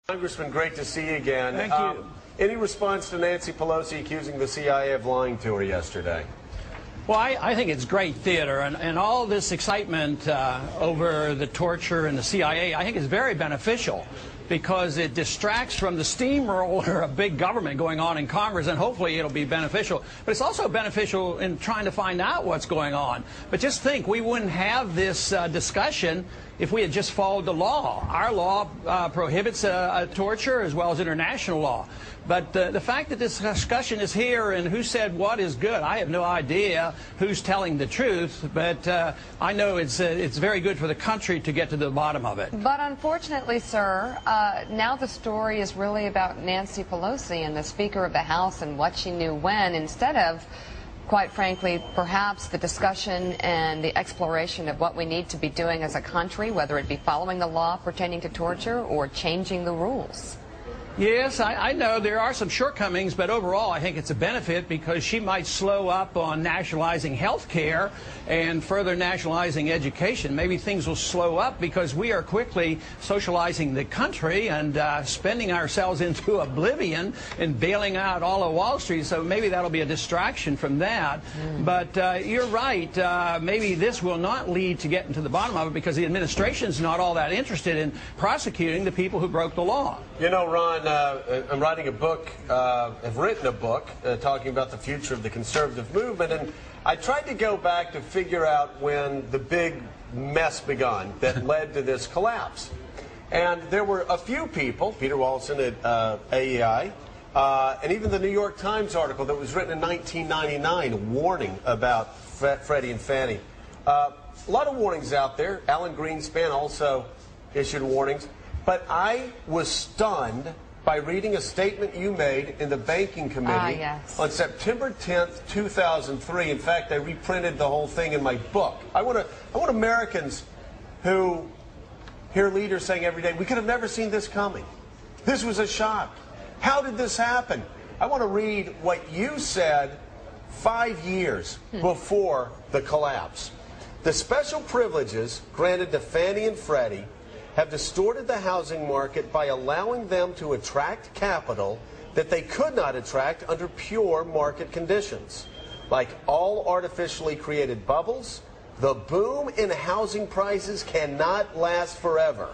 Congressman, great to see you again. Thank you. Any response to Nancy Pelosi accusing the CIA of lying to her yesterday? Well, I think it's great theater, and all this excitement over the torture and the CIA, I think is very beneficial because it distracts from the steamroller of big government going on in Congress, and hopefully it'll be beneficial. But it's also beneficial in trying to find out what's going on. But just think, we wouldn't have this discussion if we had just followed the law. Our law prohibits torture as well as international law. But the fact that this discussion is here and who said what is good, I have no idea who's telling the truth, but I know it's very good for the country to get to the bottom of it. But unfortunately, sir, now the story is really about Nancy Pelosi and the Speaker of the House and what she knew when, instead of, quite frankly, perhaps the discussion and the exploration of what we need to be doing as a country, whether it be following the law pertaining to torture or changing the rules. Yes, I know there are some shortcomings, but overall I think it's a benefit because she might slow up on nationalizing health care and further nationalizing education. Maybe things will slow up because we are quickly socializing the country and spending ourselves into oblivion and bailing out all of Wall Street, so maybe that'll be a distraction from that. But you're right, maybe this will not lead to getting to the bottom of it because the administration's not all that interested in prosecuting the people who broke the law. You know, Ron, I'm writing a book, I've written a book talking about the future of the conservative movement, and I tried to go back to figure out when the big mess began that led to this collapse. And there were a few people, Peter Walson at AEI, and even the New York Times article that was written in 1999 warning about Freddie and Fannie. A lot of warnings out there. Alan Greenspan also issued warnings. But I was stunned by reading a statement you made in the Banking Committee on September 10th, 2003. In fact, I reprinted the whole thing in my book. I want Americans who hear leaders saying every day, we could have never seen this coming. This was a shock. How did this happen? I want to read what you said 5 years before the collapse. The special privileges granted to Fannie and Freddie have distorted the housing market by allowing them to attract capital that they could not attract under pure market conditions. Like all artificially created bubbles, the boom in housing prices cannot last forever.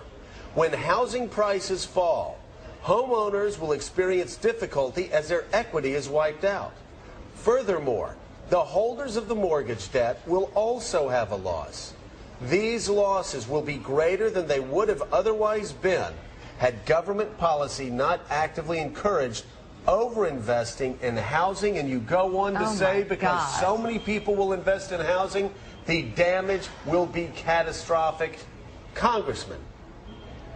When housing prices fall, homeowners will experience difficulty as their equity is wiped out. Furthermore, the holders of the mortgage debt will also have a loss. These losses will be greater than they would have otherwise been had government policy not actively encouraged overinvesting in housing. And you go on to say, because so many people will invest in housing, the damage will be catastrophic. Congressman,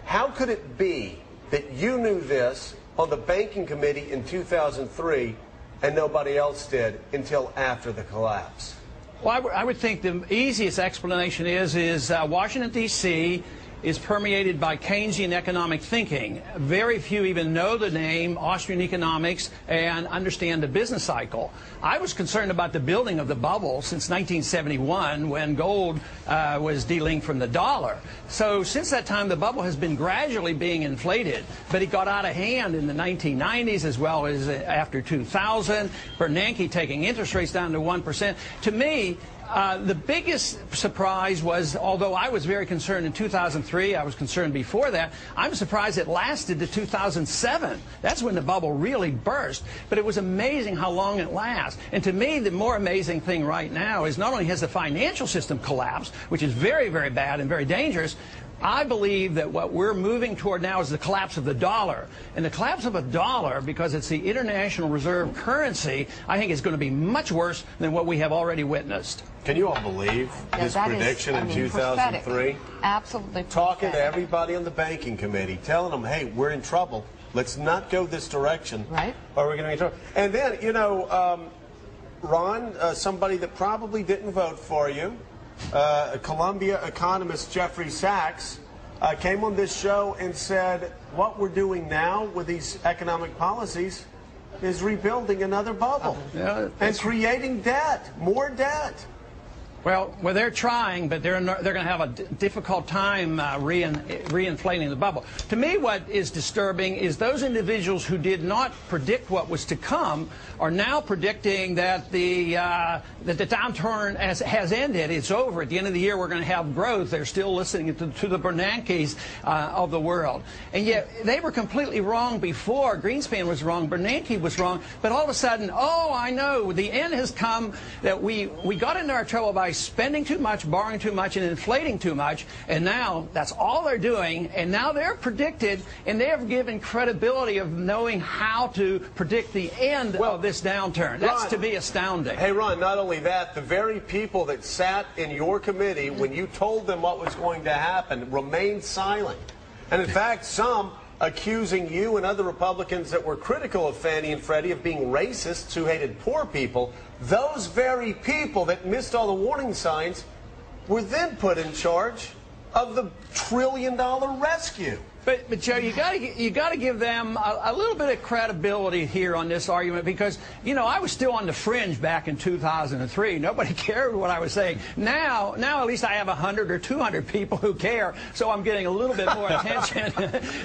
how could it be that you knew this on the Banking Committee in 2003 and nobody else did until after the collapse? Well, I would think the easiest explanation is Washington, D.C. is permeated by Keynesian economic thinking. Very few even know the name Austrian economics and understand the business cycle. I was concerned about the building of the bubble since 1971 when gold was delinked from the dollar. So since that time, the bubble has been gradually being inflated, but it got out of hand in the 1990s as well as after 2000. Bernanke taking interest rates down to 1%. To me, the biggest surprise was, although I was very concerned in 2003, I was concerned before that, I'm surprised it lasted to 2007. That's when the bubble really burst. But it was amazing how long it lasts. And to me, the more amazing thing right now is not only has the financial system collapsed, which is very, very bad and very dangerous, I believe that what we're moving toward now is the collapse of the dollar. And the collapse of a dollar, because it's the international reserve currency, I think is going to be much worse than what we have already witnessed. Can you all believe his prediction in 2003? Prophetic. Absolutely Talking prophetic. to everybody on the Banking Committee, telling them, hey, we're in trouble. Let's not go this direction. Right. Or we're going to be in trouble. And then, you know, Ron, somebody that probably didn't vote for you, Columbia economist Jeffrey Sachs came on this show and said what we're doing now with these economic policies is rebuilding another bubble and creating debt, more debt. Well, they're trying, but they're going to have a difficult time reinflating the bubble. To me, what is disturbing is those individuals who did not predict what was to come are now predicting that the downturn has ended. It's over. At the end of the year, we're going to have growth. They're still listening to the Bernankes of the world. And yet, they were completely wrong before. Greenspan was wrong. Bernanke was wrong. But all of a sudden, oh, I know, the end has come, that we got into our trouble by spending too much, borrowing too much, and inflating too much, and now that's all they're doing, and now they're predicted, and they have given credibility of knowing how to predict the end of this downturn. That's to be astounding. Hey, Ron, not only that, the very people that sat in your committee when you told them what was going to happen remained silent. And in fact, some accusing you and other Republicans that were critical of Fannie and Freddie of being racists who hated poor people. Those very people that missed all the warning signs were then put in charge of the trillion-dollar rescue. But Joe, you got to give them a little bit of credibility here on this argument, because I was still on the fringe back in 2003. Nobody cared what I was saying. Now at least I have 100 or 200 people who care, so I'm getting a little bit more attention.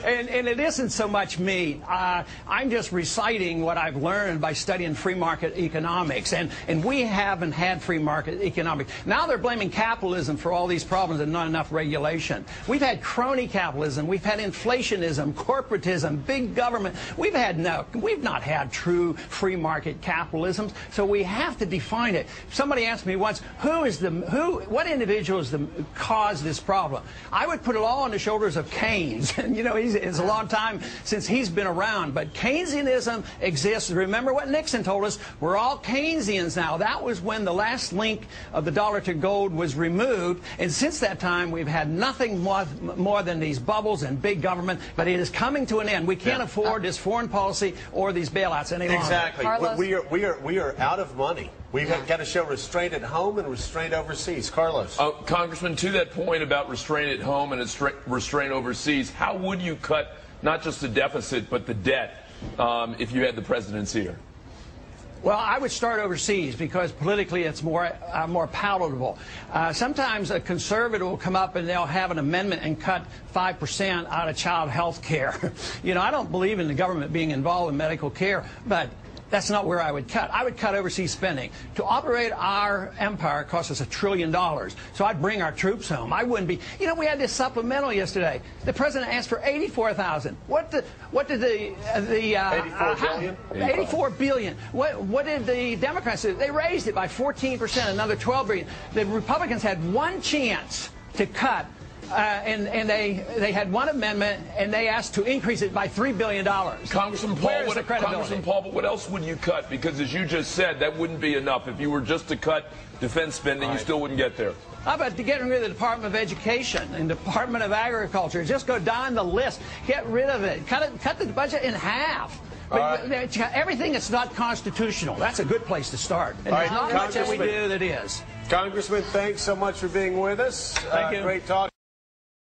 and it isn't so much me. I'm just reciting what I've learned by studying free market economics, and we haven't had free market economics. Now they're blaming capitalism for all these problems and not enough regulation. We've had crony capitalism. We've had inflationism, corporatism, big government. We've not had true free market capitalism, so we have to define it. Somebody asked me once, what individuals caused this problem? I would put it all on the shoulders of Keynes. And it's a long time since he's been around, but Keynesianism exists. Remember what Nixon told us? We're all Keynesians now. That was when the last link of the dollar to gold was removed, and since that time we've had nothing more than these bubbles and big government, but it is coming to an end. We can't afford this foreign policy or these bailouts any longer. Exactly. Carlos? We are out of money. We've got to show restraint at home and restraint overseas. Carlos. Congressman, to that point about restraint at home and restraint overseas, how would you cut not just the deficit but the debt if you had the presidency here? Well, I would start overseas because politically it's more palatable. Sometimes a conservative will come up and they'll have an amendment and cut 5% out of child health care. I don't believe in the government being involved in medical care, but that's not where I would cut. I would cut overseas spending. To operate our empire costs us $1 trillion. So I'd bring our troops home. I wouldn't be. We had this supplemental yesterday. The president asked for $84,000. What did the 84 billion? 84 billion. What did the Democrats do? They raised it by 14%, another 12 billion. The Republicans had one chance to cut. And they had one amendment, and they asked to increase it by $3 billion. Congressman Paul, but what else would you cut? Because as you just said, that wouldn't be enough. If you were just to cut defense spending, you still wouldn't get there. How about getting rid of the Department of Education and Department of Agriculture? Just go down the list. Get rid of it. Cut the budget in half. But everything that's not constitutional, that's a good place to start. And there's not much that we do that is. Congressman, thanks so much for being with us. Thank you. Great talk.